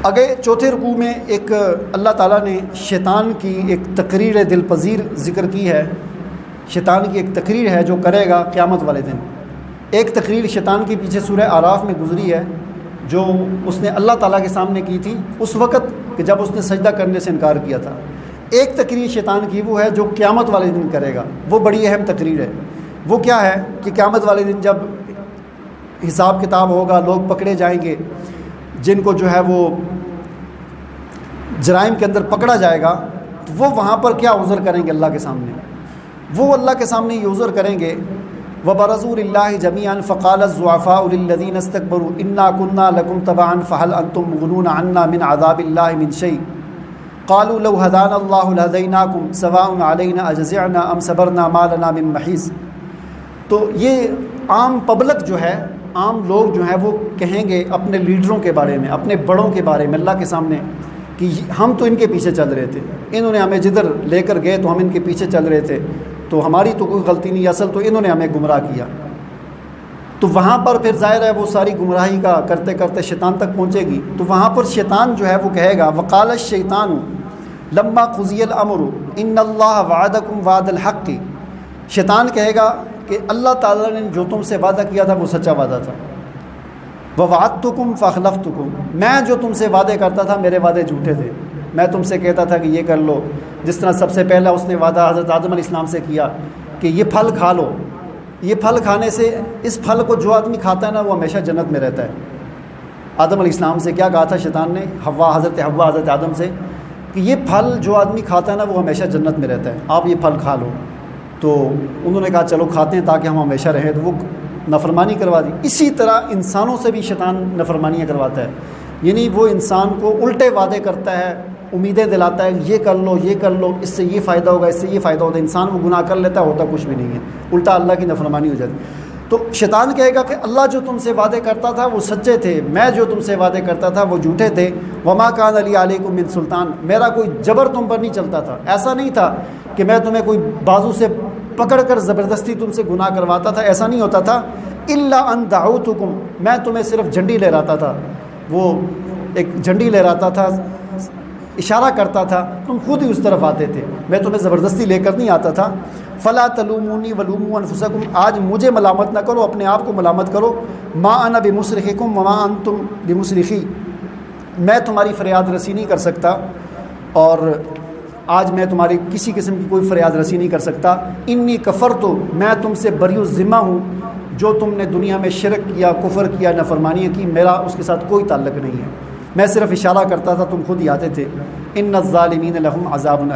آگے چوتھے رکوع میں ایک اللہ تعالیٰ نے شیطان کی ایک تقریر دل پذیر ذکر کی ہے. شیطان کی ایک تقریر ہے جو کرے گا قیامت والے دن. ایک تقریر شیطان کے پیچھے سورہ اعراف میں گزری ہے جو اس نے اللہ تعالیٰ کے سامنے کی تھی اس وقت کہ جب اس نے سجدہ کرنے سے انکار کیا تھا. ایک تقریر شیطان کی وہ ہے جو قیامت والے دن کرے گا. وہ بڑی اہم تقریر ہے. وہ کیا ہے کہ قیامت والے دن جب حساب کتاب ہوگا, لوگ پکڑے جائیں گے جن کو جو ہے وہ جرائم کے اندر پکڑا جائے گا, تو وہ وہاں پر کیا عذر کریں گے اللہ کے سامنے. وہ اللہ کے سامنے یہ عذر کریں گے وَبَرَزُوا لِلَّهِ جَمِيعًا فَقَالَ الضُّعَفَاءُ لِلَّذِينَ اسْتَكْبَرُوا إِنَّا كُنَّا لَكُمْ تَبَعًا فَهَلْ أَنْتُمْ مُغْنُونَ عَنَّا مِنْ عَذَابِ اللَّهِ مِنْ شَيْءٍ قَالُوا لَوْ هَدَانَا اللَّهُ لَهَدَيْنَاكُمْ سَوَاءٌ عَلَيْنَا أَجَزِعْنَا أَمْ صَبَرْنَا مَا لَنَا مِنْ مَحِيصٍ. تو یہ عام پبلک جو ہے, عام لوگ جو ہیں وہ کہیں گے اپنے لیڈروں کے بارے میں, اپنے بڑوں کے بارے میں اللہ کے سامنے کہ ہم تو ان کے پیچھے چل رہے تھے, انہوں نے ہمیں جدھر لے کر گئے تو ہم ان کے پیچھے چل رہے تھے, تو ہماری تو کوئی غلطی نہیں, اصل تو انہوں نے ہمیں گمراہ کیا. تو وہاں پر پھر ظاہر ہے وہ ساری گمراہی کا کرتے کرتے شیطان تک پہنچے گی. تو وہاں پر شیطان جو ہے وہ کہے گا وقال الشیطان لما قضی الامر ان اللہ وعدکم وعد الحق. شیطان کہے گا کہ اللہ تعالیٰ نے جو تم سے وعدہ کیا تھا وہ سچا وعدہ تھا. ووعدتکم فاخلفتکم, میں جو تم سے وعدے کرتا تھا میرے وعدے جھوٹے تھے. میں تم سے کہتا تھا کہ یہ کر لو, جس طرح سب سے پہلا اس نے وعدہ حضرت آدم علیہ السلام سے کیا کہ یہ پھل کھا لو, یہ پھل کھانے سے اس پھل کو جو آدمی کھاتا ہے نا وہ ہمیشہ جنت میں رہتا ہے. آدم علیہ السلام سے کیا کہا تھا شیطان نے, حضرت آدم سے کہ یہ پھل جو آدمی کھاتا ہے نا وہ ہمیشہ جنت میں رہتا ہے, آپ یہ پھل کھا لو. تو انہوں نے کہا چلو کھاتے ہیں تاکہ ہم ہمیشہ رہیں, تو وہ نافرمانی کروا دی. اسی طرح انسانوں سے بھی شیطان نافرمانیاں کرواتا ہے, یعنی وہ انسان کو الٹے وعدے کرتا ہے, امیدیں دلاتا ہے یہ کر لو یہ کر لو, اس سے یہ فائدہ ہوگا اس سے یہ فائدہ ہوتا ہے. انسان وہ گناہ کر لیتا ہے, ہوتا کچھ بھی نہیں ہے, الٹا اللہ کی نافرمانی ہو جاتی. تو شیطان کہے گا کہ اللہ جو تم سے وعدے کرتا تھا وہ سچے تھے, میں جو تم سے وعدے کرتا تھا وہ جھوٹے تھے. وما کان علی علیکم من سلطان, میرا کوئی جبر تم پر نہیں چلتا تھا. ایسا نہیں تھا کہ میں تمہیں کوئی بازو سے پکڑ کر زبردستی تم سے گناہ کرواتا تھا, ایسا نہیں ہوتا تھا. الا ان دعوتکم, میں تمہیں صرف جھنڈی لہراتا تھا, وہ ایک جھنڈی لہراتا تھا, اشارہ کرتا تھا, تم خود ہی اس طرف آتے تھے, میں تمہیں زبردستی لے کر نہیں آتا تھا. فلا تلومونی ولوموا انفسکم, آج مجھے ملامت نہ کرو, اپنے آپ کو ملامت کرو. ما انا بمصرخکم وما انتم بمصرخی, میں تمہاری فریاد رسی نہیں کر سکتا اور آج میں تمہاری کسی قسم کی کوئی فریاد رسی نہیں کر سکتا. انی کفرت, میں تم سے بری الذمہ ہوں, جو تم نے دنیا میں شرک کیا, کفر کیا, نافرمانیاں کی, میرا اس کے ساتھ کوئی تعلق نہیں ہے, میں صرف اشارہ کرتا تھا, تم خود ہی آتے تھے. ان الظالمین لہم عذاب علیم.